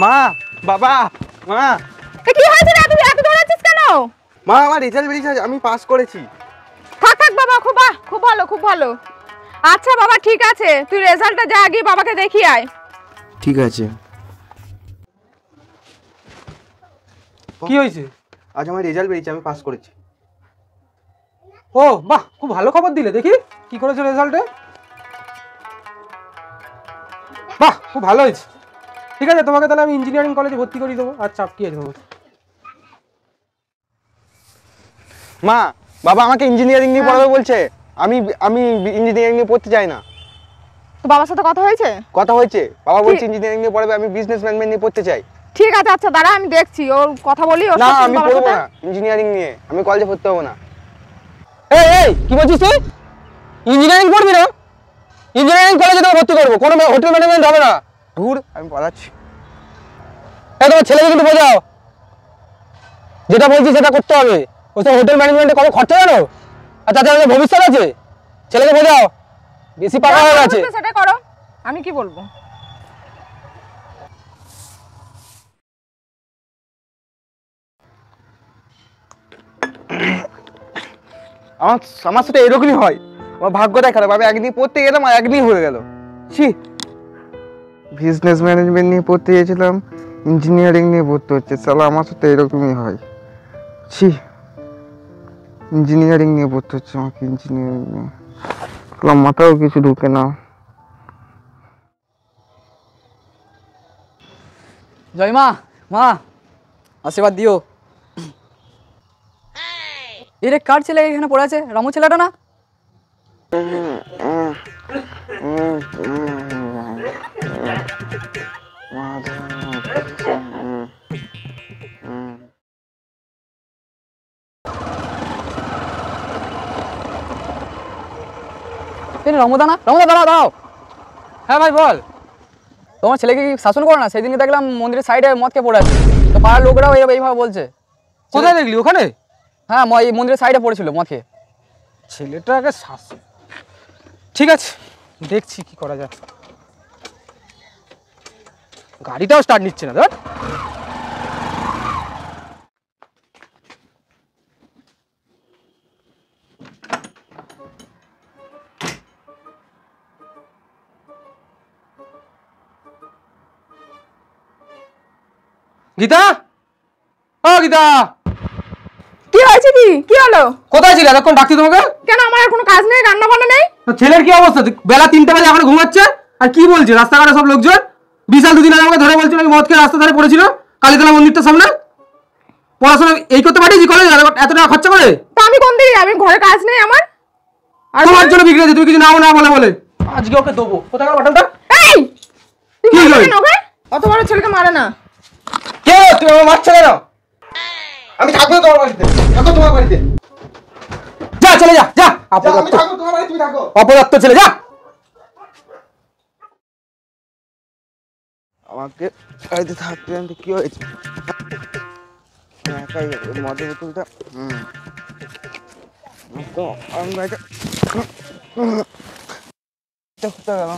মা, বাবা, মা। কি হয়েছে রে, তুই এত দৌড়াচ্ছিস কেন? মা, আমার রেজাল্ট বেরিয়েছে, আমি পাস করেছি। থাক থাক বাবা, খুব ভালো, খুব ভালো। আচ্ছা বাবা, ঠিক আছে, তুই রেজাল্টটা যা আগে বাবাকে দেখিয়ে আয়। ঠিক আছে। কি হয়েছে? আজ আমার রেজাল্ট বেরিয়েছে, আমি পাস করেছি। ও বাহ, খুব ভালো খবর দিলে। দেখি কি করেছো রেজাল্টে। বাহ, খুব ভালো হয়েছে। ঠিক আছে, তোমাকে তাহলে আমি ইঞ্জিনিয়ারিং কলেজে ভর্তি করিয়ে দেবো। আচ্ছা, কি আছে তোমার? মা, বাবা আমাকে ইঞ্জিনিয়ারিং নিয়ে পড়াবে বলছে। আমি আমি ইঞ্জিনিয়ারিং নিয়ে পড়তে চাই না। তো বাবার সাথে কথা হয়েছে? কথা হয়েছে, বাবা বলছে ইঞ্জিনিয়ারিং নিয়ে পড়াবে, আমি বিজনেস ম্যানেজমেন্ট নিয়ে পড়তে চাই। ঠিক আছে, আচ্ছা দাঁড়া, আমি দেখছি, ওর কথা বলি। ওর না, সাথে আমি বাবার পড়বো সাথে। না ইঞ্জিনিয়ারিং নিয়ে, আমি কলেজে পড়তে হবো না। এই এই কি বলছিস তুই? ইঞ্জিনিয়ারিং পড়বি না? ইঞ্জিনিয়ারিং কলেজে তো ভর্তি করবো, কোনো হোটেল ম্যানেজমেন্ট হবে না। দূর, আমি পড়াচ্ছি। এই তোমার ছেলেকে কিন্তু বোঝাও, যেটা বলছি সেটা করতে হবে। ওইসব হোটেল ম্যানেজমেন্টে কত খরচা জানো? আর তাতে আমাদের ভবিষ্যৎ আছে। ছেলেকে বোঝাও, বেশি পাকা হয়ে গেছে। সেটা করো, আমি কি বলবো। আমার সাথে এরকমই হয়। আমার ভাগ্যটাই খারাপ, আমি একদিন পড়তে গেলাম আর একদিন হয়ে গেল। ছি, বিজনেস ম্যানেজমেন্ট নিয়ে পড়তে গেছিলাম, ইঞ্জিনিয়ারিং নিয়ে পড়তে হচ্ছে। সালা আমার সাথে এরকমই হয়। ছি, ইঞ্জিনিয়ারিং নিয়ে পড়তে হচ্ছে আমাকে। ইঞ্জিনিয়ারিং নিয়ে মাথাও কিছু ঢুকে না। জয় মা, মা আশীর্বাদ দিও। এরে কার ছেলে এখানে পড়ে আছে? রামু ছেলেটা না? রমদা না? রমদা দাঁড়াও দাঁড়াও। হ্যাঁ ভাই বল। তোমার ছেলেকে কি শাসন করো না? সেদিনকে দেখলাম মন্দিরের সাইডে মদ খেয়ে পড়ে আছে, তো পাড়ার লোকরাও এইভাবে বলছে। কোথায় দেখলি? ওখানে? হ্যাঁ, এই মন্দিরের সাইডে পড়েছিল মদ খেয়ে। ছেলেটাকে শাসন, ঠিক আছে দেখছি কি করা যায়। গাড়িটাও স্টার্ট নিচ্ছে না। ধর, গীতা, ও গীতা, কি হয়েছে? কি হলো? কোথায় ছিলে এতক্ষণ? ডাকছি তোমাকে। কেন, আমার আর কোনো কাজ নেই? রান্না বান্না নেই? তো ছেলের কি অবস্থা? বেলা 3টে বাজে এখন ঘুমাচ্ছে। আর কি বলছে রাস্তাঘাটে সব লোকজন? বিশাল দুদিন আগে আমাকে ধরে বলছিল আমি মদ খেয়ে রাস্তা ধারে পড়েছিল কালীতলা মন্দিরটার সামনে। পড়াশোনা এই করতে পারিস কলেজ এত টাকা খরচা করে? তো আমি কোন দিকে? আমি ঘরে কাজ নেই আমার। আর তোমার জন্য বিগড়ে তুই কিছু নাও না বলে আজকে ওকে দেবো। কোথায় গেল বাটনটা? এই কি তুই হলো? কেন ওকে? অত বড় ছেলেকে মারে না। কে তুমি? আমার মারছে কেন? আমি থাকবো তোমার বাড়িতে, থাকো তোমার বাড়িতে। যা চলে যা, যা। আমি থাকবো তোমার বাড়িতে, তুমি থাকো। অপদার্থ ছেলে, যা। আমাকে বাড়িতে থাকতে জানতে কি হয়েছে? একাই মদের বোতলটা তো আমি বাড়িতে কোথায় গেল?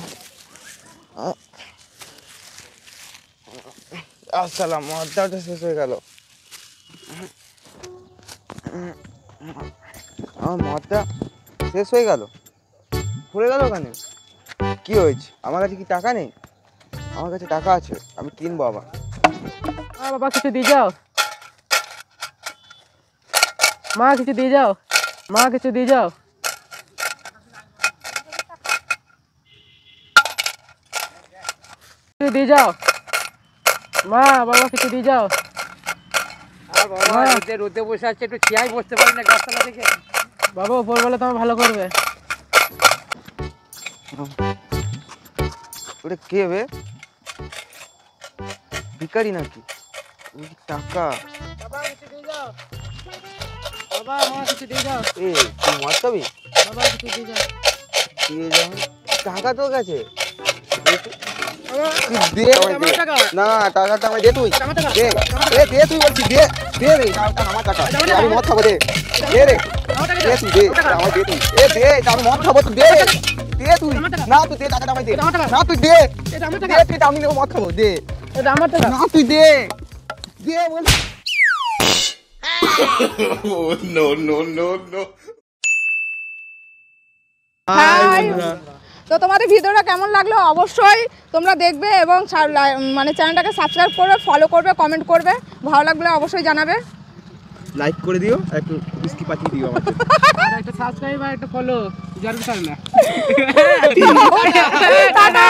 আসসালাম, মদটাও তো শেষ হয়ে গেল। আমার মদটা শেষ হয়ে গেল, পড়ে গেল ওখানে। কি হয়েছে? আমার কাছে কি টাকা নেই? আমার কাছে টাকা আছে, আমি কিনবো আবার। বাবা কিছু দিয়ে যাও, মা কিছু দিয়ে যাও, মা কিছু দিয়ে যাও। দিয়ে যাও মা, বাবা কিছু দিয়ে যাও। বাবা রোদে বসে আছে, একটু চেয়ায় বসতে পারি না গাছতলা থেকে? বাবা উপরবেলা তোমার ভালো করবে। ওটা কে বে? ভিখারি নাকি? টাকা বাবা কিছু দিয়ে যাও, বাবা মা কিছু দিয়ে যাও, এ তুই মদ খাবি? বাবা কিছু দিয়ে যাও। দিয়ে যাও। টাকা তোর কাছে? দে আমার টাকা। না, টাকাটা আমায় দে, তুই দে, দে তুই বলছি, দে দে রে, টাকা আমার টাকা, আমি মদ খাবো, দে দে রে, দে তুই, দে আমায় দে তুই, এ দে, আমি মদ খাবো, তুই দে দে তুই, না তুই দে টাকাটা আমায় দে, না তুই দে, দে তুই, আমি নেবো মদ খাবো, দে এটা আমার টাকা। না তুই দে দে বল। হাই। তো তোমাদের ভিডিওটা কেমন লাগলো অবশ্যই তোমরা দেখবে এবং মানে চ্যানেলটাকে সাবস্ক্রাইব করবে, ফলো করবে, কমেন্ট করবে। ভালো লাগলে অবশ্যই জানাবে। লাইক করে দিও আর একটু বিস্কি পাঠিয়ে দিও আমাকে। একটা সাবস্ক্রাইব আর একটা ফলো, জারুর না। টাটা।